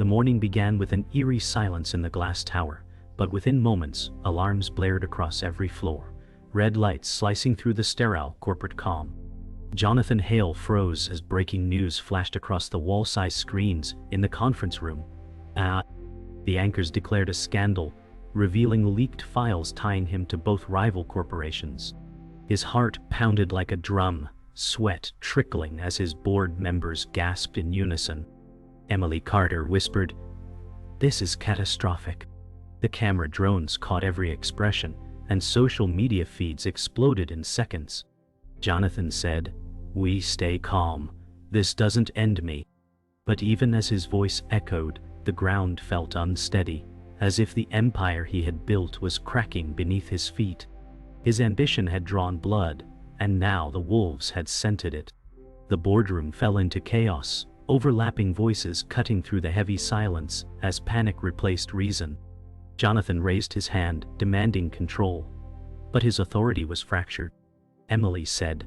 The morning began with an eerie silence in the glass tower, but within moments, alarms blared across every floor, red lights slicing through the sterile corporate calm. Jonathan Hale froze as breaking news flashed across the wall-sized screens in the conference room. The anchors declared a scandal, revealing leaked files tying him to both rival corporations. His heart pounded like a drum, sweat trickling as his board members gasped in unison. Emily Carter whispered, "This is catastrophic." The camera drones caught every expression, and social media feeds exploded in seconds. Jonathan said, "We stay calm. This doesn't end me." But even as his voice echoed, the ground felt unsteady, as if the empire he had built was cracking beneath his feet. His ambition had drawn blood, and now the wolves had scented it. The boardroom fell into chaos, overlapping voices cutting through the heavy silence as panic replaced reason. Jonathan raised his hand, demanding control, but his authority was fractured. Emily said,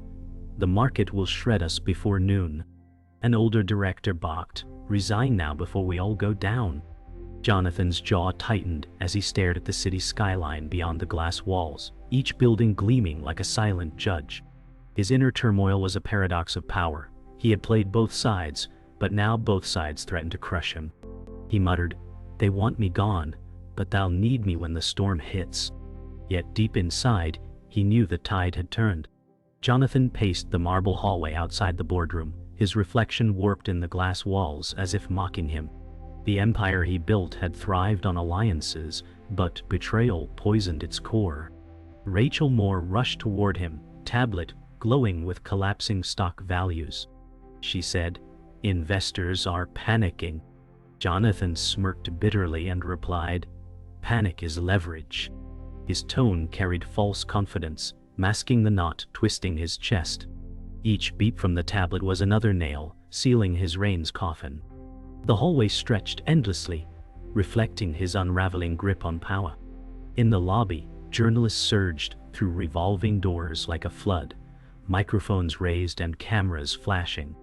"The market will shred us before noon." An older director balked, "Resign now before we all go down." Jonathan's jaw tightened as he stared at the city skyline beyond the glass walls, each building gleaming like a silent judge. His inner turmoil was a paradox of power. He had played both sides, but now both sides threatened to crush him. He muttered, "They want me gone, but they'll need me when the storm hits." Yet deep inside, he knew the tide had turned. Jonathan paced the marble hallway outside the boardroom, his reflection warped in the glass walls as if mocking him. The empire he built had thrived on alliances, but betrayal poisoned its core. Rachel Moore rushed toward him, tablet glowing with collapsing stock values. She said, "Investors are panicking." Jonathan smirked bitterly and replied, "Panic is leverage." His tone carried false confidence, masking the knot twisting his chest. Each beep from the tablet was another nail, sealing his reign's coffin. The hallway stretched endlessly, reflecting his unraveling grip on power. In the lobby, journalists surged through revolving doors like a flood, microphones raised and cameras flashing.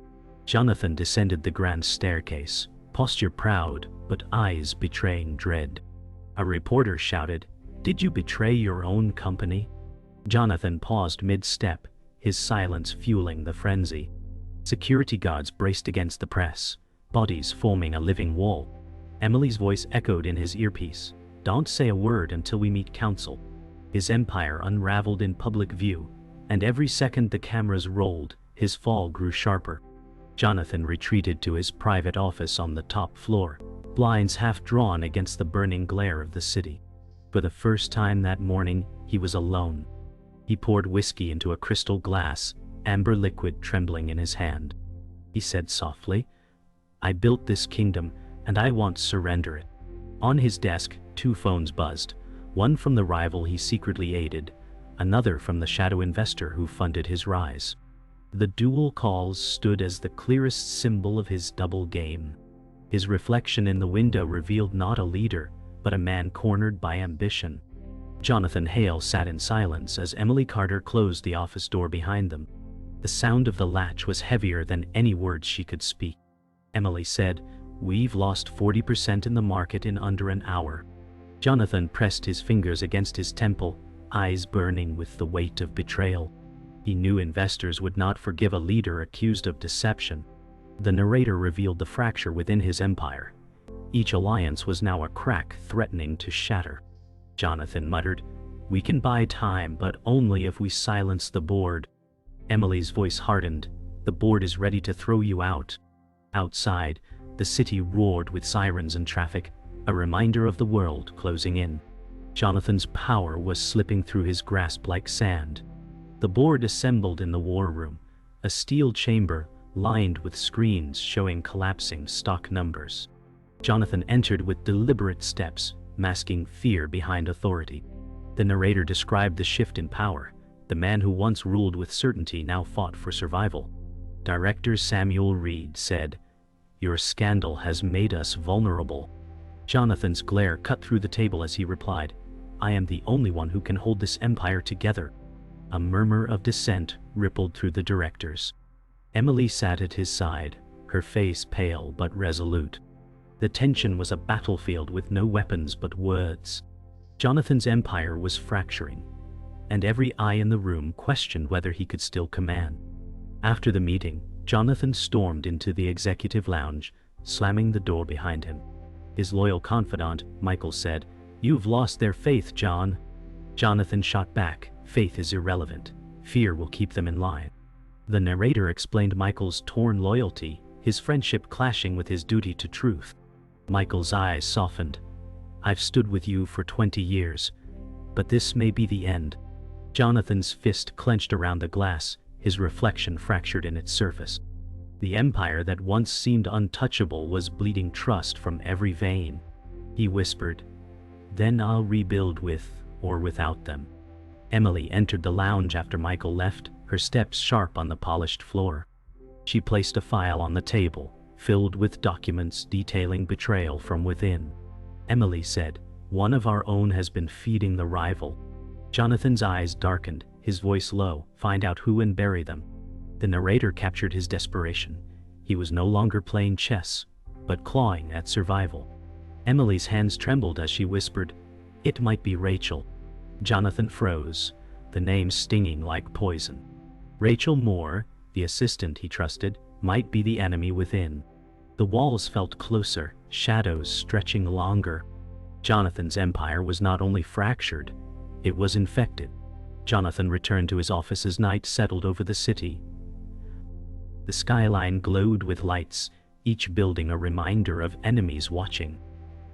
Jonathan descended the grand staircase, posture proud, but eyes betraying dread. A reporter shouted, "Did you betray your own company?" Jonathan paused mid-step, his silence fueling the frenzy. Security guards braced against the press, bodies forming a living wall. Emily's voice echoed in his earpiece, "Don't say a word until we meet counsel." His empire unraveled in public view, and every second the cameras rolled, his fall grew sharper. Jonathan retreated to his private office on the top floor, blinds half drawn against the burning glare of the city. For the first time that morning, he was alone. He poured whiskey into a crystal glass, amber liquid trembling in his hand. He said softly, "I built this kingdom, and I won't surrender it." On his desk, 2 phones buzzed, one from the rival he secretly aided, another from the shadow investor who funded his rise. The dual calls stood as the clearest symbol of his double game. His reflection in the window revealed not a leader, but a man cornered by ambition. Jonathan Hale sat in silence as Emily Carter closed the office door behind them. The sound of the latch was heavier than any words she could speak. Emily said, "We've lost 40% in the market in under an hour." Jonathan pressed his fingers against his temple, eyes burning with the weight of betrayal. He knew investors would not forgive a leader accused of deception. The narrator revealed the fracture within his empire. Each alliance was now a crack threatening to shatter. Jonathan muttered, "We can buy time, but only if we silence the board." Emily's voice hardened, "The board is ready to throw you out." Outside, the city roared with sirens and traffic, a reminder of the world closing in. Jonathan's power was slipping through his grasp like sand. The board assembled in the war room, a steel chamber lined with screens showing collapsing stock numbers. Jonathan entered with deliberate steps, masking fear behind authority. The narrator described the shift in power. The man who once ruled with certainty now fought for survival. Director Samuel Reed said, "Your scandal has made us vulnerable." Jonathan's glare cut through the table as he replied, "I am the only one who can hold this empire together." A murmur of dissent rippled through the directors. Emily sat at his side, her face pale but resolute. The tension was a battlefield with no weapons but words. Jonathan's empire was fracturing, and every eye in the room questioned whether he could still command. After the meeting, Jonathan stormed into the executive lounge, slamming the door behind him. His loyal confidant, Michael, said, "You've lost their faith, John." Jonathan shot back, "Faith is irrelevant. Fear will keep them in line." The narrator explained Michael's torn loyalty, his friendship clashing with his duty to truth. Michael's eyes softened. "I've stood with you for 20 years, but this may be the end." Jonathan's fist clenched around the glass, his reflection fractured in its surface. The empire that once seemed untouchable was bleeding trust from every vein. He whispered, "Then I'll rebuild with or without them." Emily entered the lounge after Michael left, her steps sharp on the polished floor. She placed a file on the table, filled with documents detailing betrayal from within. Emily said, "One of our own has been feeding the rival." Jonathan's eyes darkened, his voice low, "Find out who and bury them." The narrator captured his desperation. He was no longer playing chess, but clawing at survival. Emily's hands trembled as she whispered, "It might be Rachel." Jonathan froze, the name stinging like poison. Rachel Moore, the assistant he trusted, might be the enemy within. The walls felt closer, shadows stretching longer. Jonathan's empire was not only fractured, it was infected. Jonathan returned to his office as night settled over the city. The skyline glowed with lights, each building a reminder of enemies watching.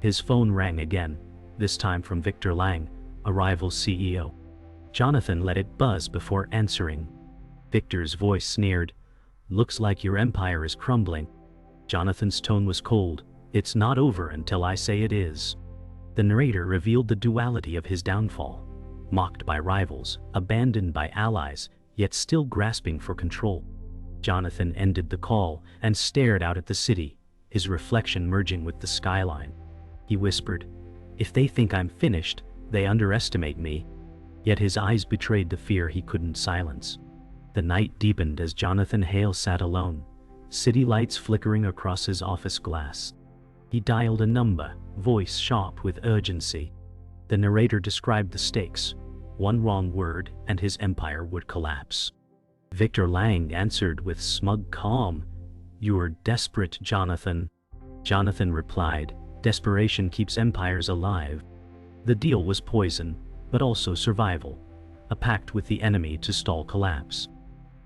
His phone rang again, this time from Victor Lang, a rival CEO. Jonathan let it buzz before answering. Victor's voice sneered, "Looks like your empire is crumbling." Jonathan's tone was cold, "It's not over until I say it is." The narrator revealed the duality of his downfall. Mocked by rivals, abandoned by allies, yet still grasping for control. Jonathan ended the call and stared out at the city, his reflection merging with the skyline. He whispered, "If they think I'm finished, they underestimate me." Yet his eyes betrayed the fear he couldn't silence. The night deepened as Jonathan Hale sat alone, city lights flickering across his office glass. He dialed a number, voice sharp with urgency. The narrator described the stakes. One wrong word and his empire would collapse. Victor Lang answered with smug calm, "You're desperate, Jonathan." Jonathan replied, "Desperation keeps empires alive." The deal was poison, but also survival, a pact with the enemy to stall collapse.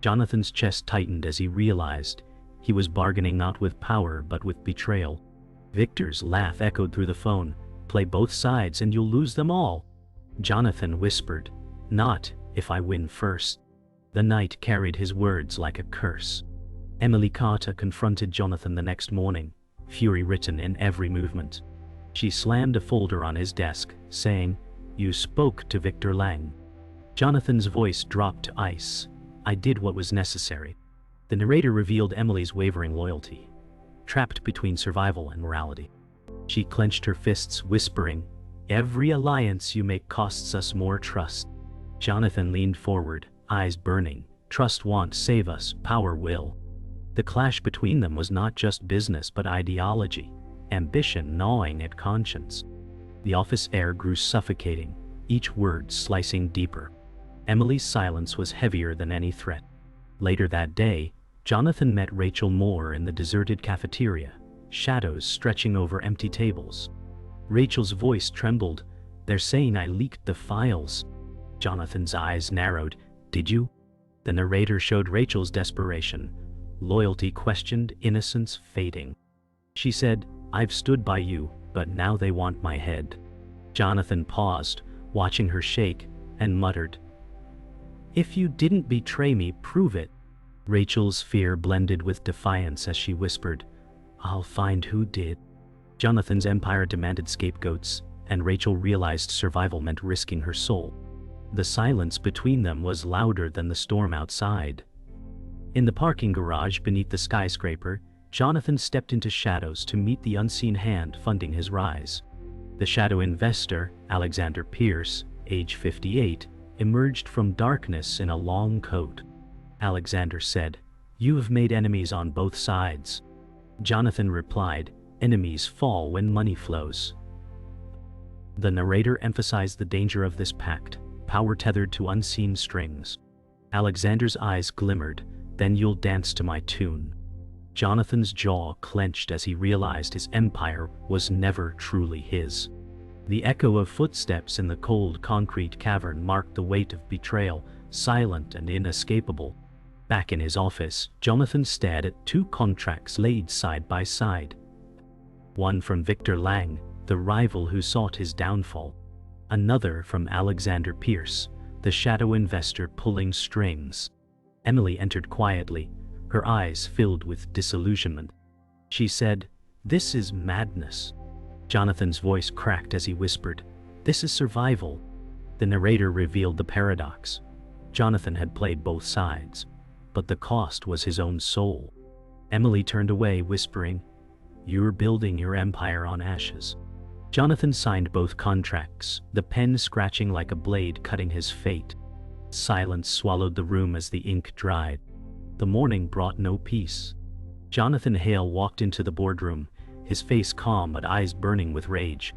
Jonathan's chest tightened as he realized he was bargaining not with power but with betrayal. Victor's laugh echoed through the phone, "Play both sides and you'll lose them all." Jonathan whispered, "Not if I win first." The night carried his words like a curse. Emily Carter confronted Jonathan the next morning, fury written in every movement. She slammed a folder on his desk, saying, "You spoke to Victor Lang." Jonathan's voice dropped to ice. "I did what was necessary." The narrator revealed Emily's wavering loyalty, trapped between survival and morality. She clenched her fists, whispering, "Every alliance you make costs us more trust." Jonathan leaned forward, eyes burning. "Trust won't save us, power will." The clash between them was not just business but ideology, ambition gnawing at conscience. The office air grew suffocating, each word slicing deeper. Emily's silence was heavier than any threat. Later that day, Jonathan met Rachel Moore in the deserted cafeteria, shadows stretching over empty tables. Rachel's voice trembled, "They're saying I leaked the files." Jonathan's eyes narrowed. "Did you?" The narrator showed Rachel's desperation, loyalty questioned, innocence fading. She said, "I've stood by you, but now they want my head." Jonathan paused, watching her shake, and muttered, "If you didn't betray me, prove it." Rachel's fear blended with defiance as she whispered, "I'll find who did." Jonathan's empire demanded scapegoats, and Rachel realized survival meant risking her soul. The silence between them was louder than the storm outside. In the parking garage beneath the skyscraper, Jonathan stepped into shadows to meet the unseen hand funding his rise. The shadow investor, Alexander Pierce, age 58, emerged from darkness in a long coat. Alexander said, "You have made enemies on both sides." Jonathan replied, Enemies fall when money flows. The narrator emphasized the danger of this pact, power tethered to unseen strings. Alexander's eyes glimmered, then you'll dance to my tune. Jonathan's jaw clenched as he realized his empire was never truly his. The echo of footsteps in the cold concrete cavern marked the weight of betrayal, silent and inescapable. Back in his office, Jonathan stared at two contracts laid side by side. One from Victor Lang, the rival who sought his downfall. Another from Alexander Pierce, the shadow investor pulling strings. Emily entered quietly, her eyes filled with disillusionment. She said, "This is madness." Jonathan's voice cracked as he whispered, "This is survival." The narrator revealed the paradox. Jonathan had played both sides, but the cost was his own soul. Emily turned away, whispering, "You're building your empire on ashes." Jonathan signed both contracts, the pen scratching like a blade cutting his fate. Silence swallowed the room as the ink dried. The morning brought no peace. Jonathan Hale walked into the boardroom, his face calm but eyes burning with rage.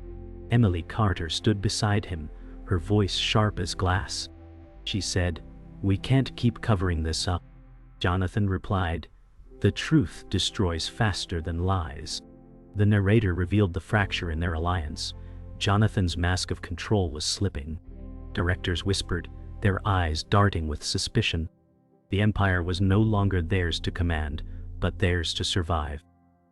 Emily Carter stood beside him, her voice sharp as glass. She said, "We can't keep covering this up." Jonathan replied, "The truth destroys faster than lies." The narrator revealed the fracture in their alliance. Jonathan's mask of control was slipping. Directors whispered, their eyes darting with suspicion. The empire was no longer theirs to command, but theirs to survive.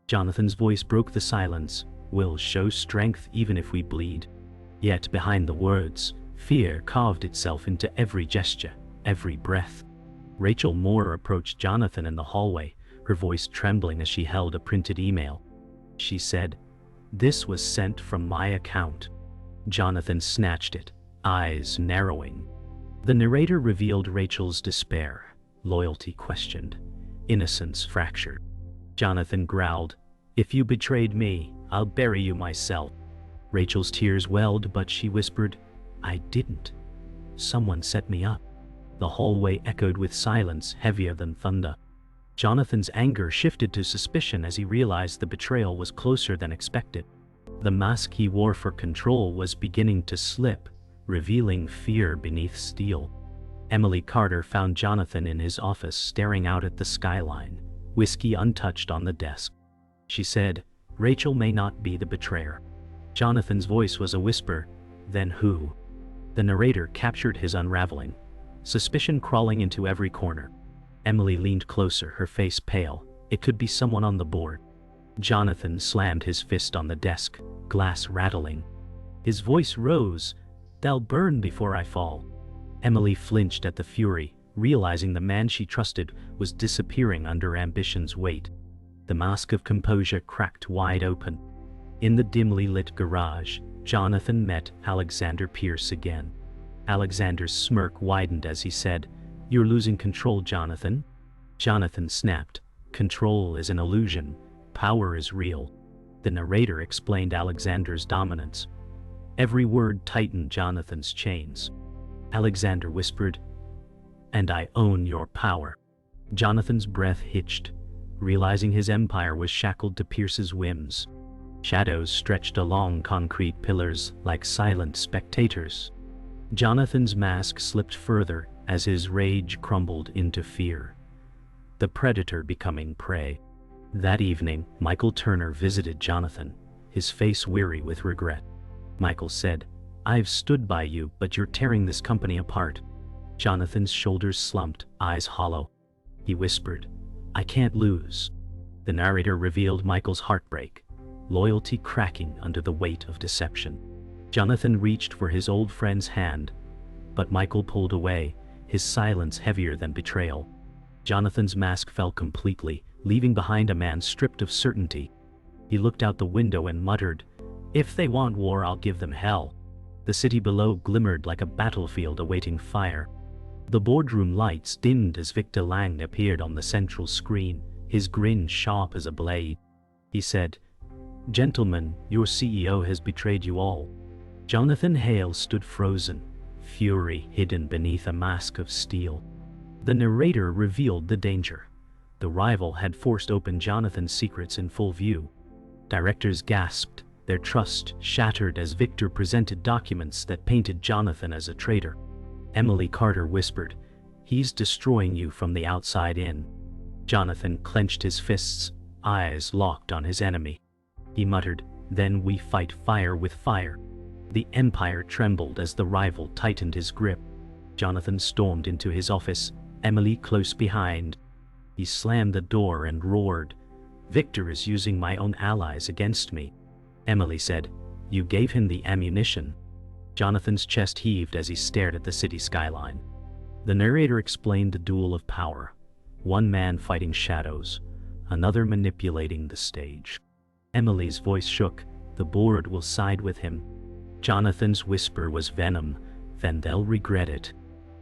Jonathan's voice broke the silence. "We'll show strength even if we bleed." Yet behind the words, fear carved itself into every gesture, every breath. Rachel Moore approached Jonathan in the hallway, her voice trembling as she held a printed email. She said, "This was sent from my account." Jonathan snatched it, eyes narrowing. The narrator revealed Rachel's despair, loyalty questioned, innocence fractured. Jonathan growled, "If you betrayed me, I'll bury you myself." Rachel's tears welled, but she whispered, "I didn't. Someone set me up." The hallway echoed with silence heavier than thunder. Jonathan's anger shifted to suspicion as he realized the betrayal was closer than expected. The mask he wore for control was beginning to slip, revealing fear beneath steel. Emily Carter found Jonathan in his office staring out at the skyline, whiskey untouched on the desk. She said, "Rachel may not be the betrayer." Jonathan's voice was a whisper, "Then who?" The narrator captured his unraveling, suspicion crawling into every corner. Emily leaned closer, her face pale. It could be someone on the board. Jonathan slammed his fist on the desk, glass rattling. His voice rose, "They'll burn before I fall." Emily flinched at the fury, realizing the man she trusted was disappearing under ambition's weight. The mask of composure cracked wide open. In the dimly lit garage, Jonathan met Alexander Pierce again. Alexander's smirk widened as he said, "You're losing control, Jonathan." Jonathan snapped, "Control is an illusion. Power is real." The narrator explained Alexander's dominance. Every word tightened Jonathan's chains. Alexander whispered, "And I own your power." Jonathan's breath hitched, realizing his empire was shackled to Pierce's whims. Shadows stretched along concrete pillars like silent spectators. Jonathan's mask slipped further as his rage crumbled into fear. The predator becoming prey. That evening, Michael Turner visited Jonathan, his face weary with regret. Michael said, "I've stood by you, but you're tearing this company apart." Jonathan's shoulders slumped, eyes hollow. He whispered, "I can't lose." The narrator revealed Michael's heartbreak, loyalty cracking under the weight of deception. Jonathan reached for his old friend's hand, but Michael pulled away, his silence heavier than betrayal. Jonathan's mask fell completely, leaving behind a man stripped of certainty. He looked out the window and muttered, "If they want war, I'll give them hell." The city below glimmered like a battlefield awaiting fire. The boardroom lights dimmed as Victor Lang appeared on the central screen, his grin sharp as a blade. He said, "Gentlemen, your CEO has betrayed you all." Jonathan Hale stood frozen, fury hidden beneath a mask of steel. The narrator revealed the danger. The rival had forced open Jonathan's secrets in full view. Directors gasped, their trust shattered as Victor presented documents that painted Jonathan as a traitor. Emily Carter whispered, "He's destroying you from the outside in." Jonathan clenched his fists, eyes locked on his enemy. He muttered, "Then we fight fire with fire." The Empire trembled as the rival tightened his grip. Jonathan stormed into his office, Emily close behind. He slammed the door and roared, "Victor is using my own allies against me." Emily said, "You gave him the ammunition." Jonathan's chest heaved as he stared at the city skyline. The narrator explained the duel of power. One man fighting shadows, another manipulating the stage. Emily's voice shook, "The board will side with him." Jonathan's whisper was venom, "Then they'll regret it."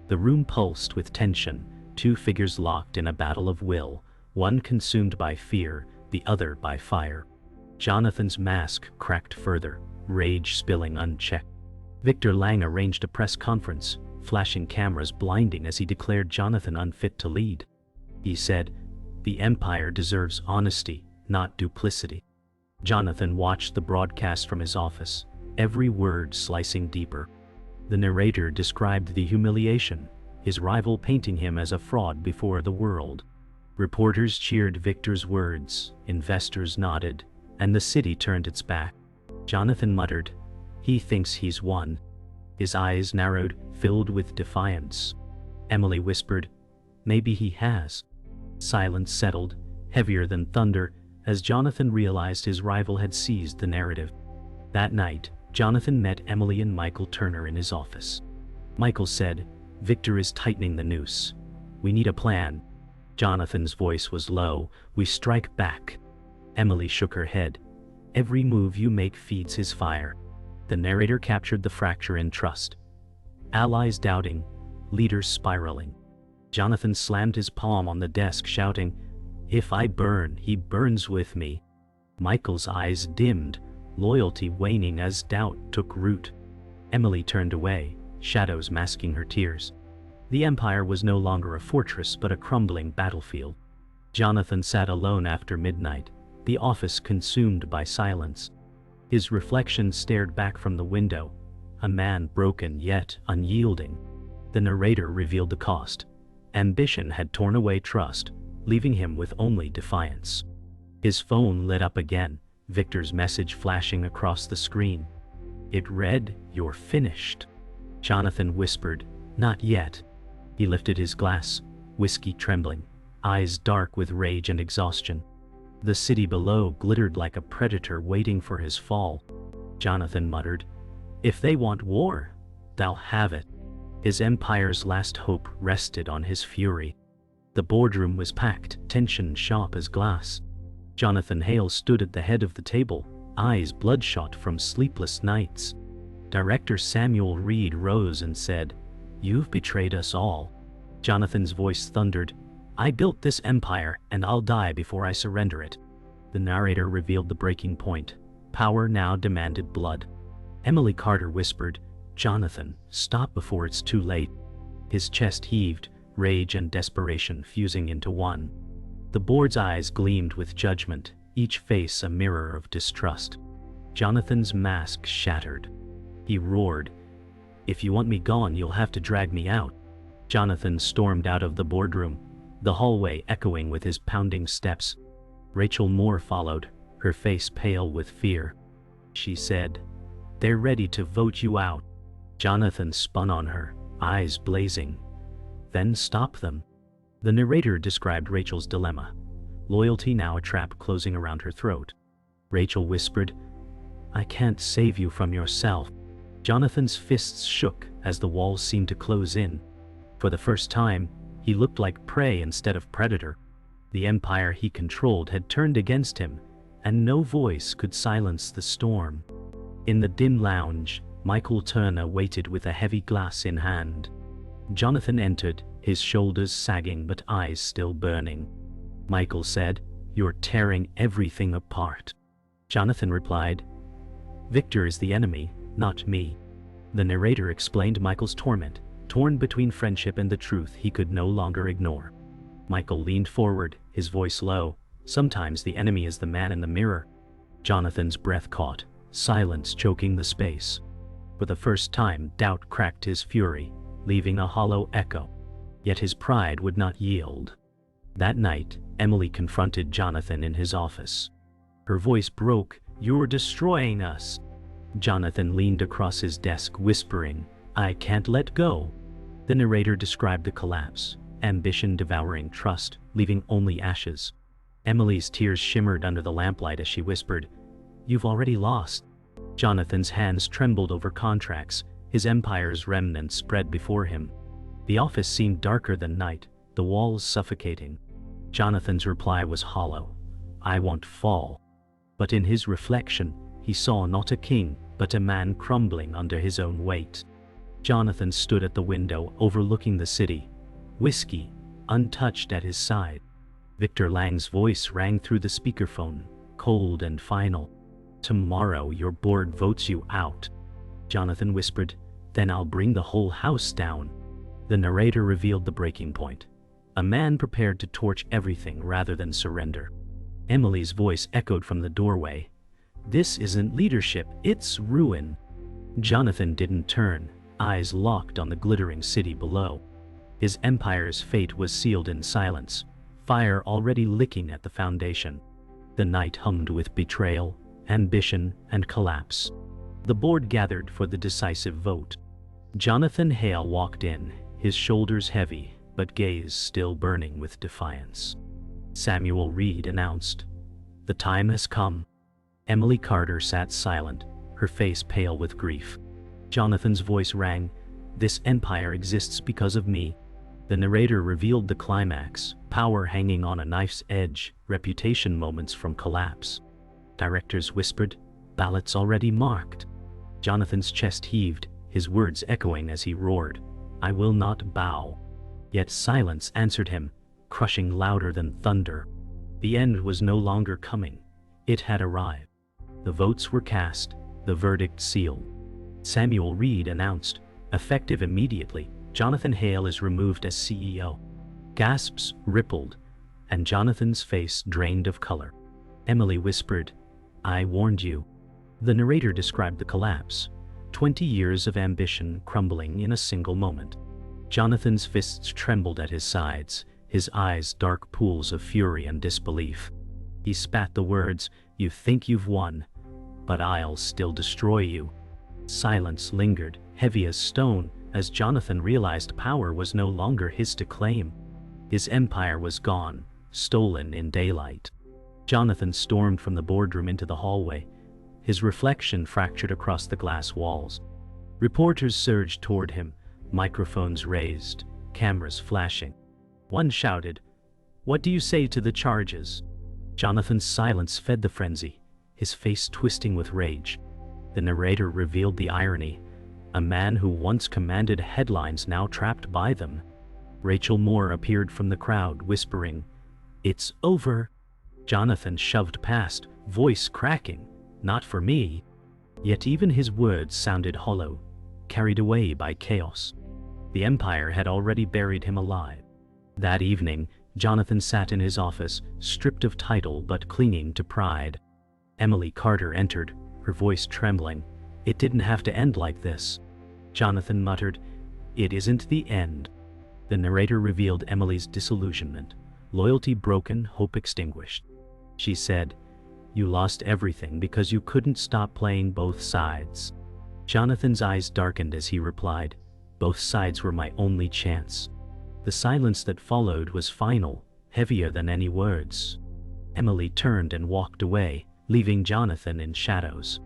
The room pulsed with tension, two figures locked in a battle of will, one consumed by fear, the other by fire. Jonathan's mask cracked further, rage spilling unchecked. Victor Lang arranged a press conference, flashing cameras blinding as he declared Jonathan unfit to lead. He said, "The Empire deserves honesty, not duplicity." Jonathan watched the broadcast from his office, every word slicing deeper. The narrator described the humiliation, his rival painting him as a fraud before the world. Reporters cheered Victor's words, investors nodded, and the city turned its back. Jonathan muttered, "He thinks he's won." His eyes narrowed, filled with defiance. Emily whispered, "Maybe he has." Silence settled, heavier than thunder, as Jonathan realized his rival had seized the narrative. That night, Jonathan met Emily and Michael Turner in his office. Michael said, "Victor is tightening the noose. We need a plan." Jonathan's voice was low, "We strike back." Emily shook her head. "Every move you make feeds his fire." The narrator captured the fracture in trust. Allies doubting, leaders spiraling. Jonathan slammed his palm on the desk, shouting, "If I burn, he burns with me." Michael's eyes dimmed, loyalty waning as doubt took root. Emily turned away, shadows masking her tears. The Empire was no longer a fortress but a crumbling battlefield. Jonathan sat alone after midnight, the office consumed by silence. His reflection stared back from the window, a man broken yet unyielding. The narrator revealed the cost. Ambition had torn away trust, leaving him with only defiance. His phone lit up again, Victor's message flashing across the screen. It read, "You're finished." Jonathan whispered, "Not yet." He lifted his glass, whiskey trembling, eyes dark with rage and exhaustion. The city below glittered like a predator waiting for his fall. Jonathan muttered, "If they want war, they'll have it." His empire's last hope rested on his fury. The boardroom was packed, tension sharp as glass. Jonathan Hale stood at the head of the table, eyes bloodshot from sleepless nights. Director Samuel Reed rose and said, "You've betrayed us all." Jonathan's voice thundered, "I built this empire and I'll die before I surrender it." The narrator revealed the breaking point. Power now demanded blood. Emily Carter whispered, "Jonathan, stop before it's too late." His chest heaved, rage and desperation fusing into one. The board's eyes gleamed with judgment, each face a mirror of distrust. Jonathan's mask shattered. He roared, "If you want me gone, you'll have to drag me out." Jonathan stormed out of the boardroom, the hallway echoing with his pounding steps. Rachel Moore followed, her face pale with fear. She said, "They're ready to vote you out." Jonathan spun on her, eyes blazing. "Then stop them." The narrator described Rachel's dilemma. Loyalty now a trap closing around her throat. Rachel whispered, "I can't save you from yourself." Jonathan's fists shook as the walls seemed to close in. For the first time, he looked like prey instead of predator. The empire he controlled had turned against him, and no voice could silence the storm. In the dim lounge, Michael Turner waited with a heavy glass in hand. Jonathan entered, his shoulders sagging but eyes still burning. Michael said, "You're tearing everything apart." Jonathan replied, "Victor is the enemy, not me." The narrator explained Michael's torment, torn between friendship and the truth he could no longer ignore. Michael leaned forward, his voice low, "Sometimes the enemy is the man in the mirror." Jonathan's breath caught, silence choking the space. For the first time, doubt cracked his fury, leaving a hollow echo. Yet his pride would not yield. That night, Emily confronted Jonathan in his office. Her voice broke, "You're destroying us." Jonathan leaned across his desk, whispering, "I can't let go." The narrator described the collapse, ambition devouring trust, leaving only ashes. Emily's tears shimmered under the lamplight as she whispered, "You've already lost." Jonathan's hands trembled over contracts, his empire's remnants spread before him. The office seemed darker than night, the walls suffocating. Jonathan's reply was hollow, "I won't fall." But in his reflection, he saw not a king, but a man crumbling under his own weight. Jonathan stood at the window overlooking the city, whiskey untouched at his side. Victor Lang's voice rang through the speakerphone, cold and final. "Tomorrow your board votes you out." Jonathan whispered, "Then I'll bring the whole house down." The narrator revealed the breaking point. A man prepared to torch everything rather than surrender. Emily's voice echoed from the doorway. "This isn't leadership, it's ruin." Jonathan didn't turn, eyes locked on the glittering city below. His empire's fate was sealed in silence, fire already licking at the foundation. The night hummed with betrayal, ambition, and collapse. The board gathered for the decisive vote. Jonathan Hale walked in, his shoulders heavy, but gaze still burning with defiance. Samuel Reed announced, "The time has come." Emily Carter sat silent, her face pale with grief. Jonathan's voice rang, "This empire exists because of me." The narrator revealed the climax, power hanging on a knife's edge, reputation moments from collapse. Directors whispered, "Ballots already marked." Jonathan's chest heaved, his words echoing as he roared, "I will not bow." Yet silence answered him, crushing louder than thunder. The end was no longer coming. It had arrived. The votes were cast, the verdict sealed. Samuel Reed announced, effective immediately, Jonathan Hale is removed as CEO. Gasps rippled, and Jonathan's face drained of color. Emily whispered, "I warned you." The narrator described the collapse, 20 years of ambition crumbling in a single moment. Jonathan's fists trembled at his sides, his eyes dark pools of fury and disbelief. He spat the words, "You think you've won, but I'll still destroy you." Silence lingered, heavy as stone, as Jonathan realized power was no longer his to claim. His empire was gone, stolen in daylight. Jonathan stormed from the boardroom into the hallway, his reflection fractured across the glass walls. Reporters surged toward him, microphones raised, cameras flashing. One shouted, "What do you say to the charges?" Jonathan's silence fed the frenzy, his face twisting with rage. The narrator revealed the irony. A man who once commanded headlines now trapped by them. Rachel Moore appeared from the crowd, whispering, "It's over." Jonathan shoved past, voice cracking, "Not for me." Yet even his words sounded hollow, carried away by chaos. The empire had already buried him alive. That evening, Jonathan sat in his office, stripped of title but clinging to pride. Emily Carter entered, her voice trembling. "It didn't have to end like this." Jonathan muttered, "It isn't the end." The narrator revealed Emily's disillusionment, loyalty broken, hope extinguished. She said, "You lost everything because you couldn't stop playing both sides." Jonathan's eyes darkened as he replied, "Both sides were my only chance." The silence that followed was final, heavier than any words. Emily turned and walked away, leaving Jonathan in shadows.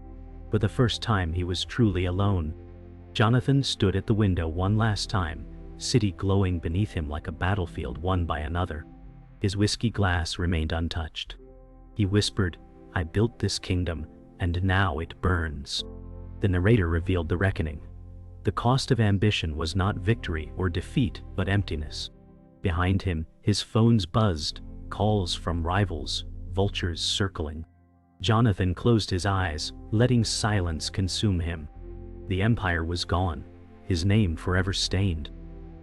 For the first time he was truly alone. Jonathan stood at the window one last time, city glowing beneath him like a battlefield won by another. His whiskey glass remained untouched. He whispered, "I built this kingdom, and now it burns." The narrator revealed the reckoning. The cost of ambition was not victory or defeat, but emptiness. Behind him, his phones buzzed, calls from rivals, vultures circling. Jonathan closed his eyes, letting silence consume him. The empire was gone, his name forever stained.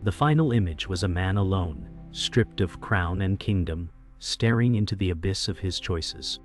The final image was a man alone, stripped of crown and kingdom, staring into the abyss of his choices.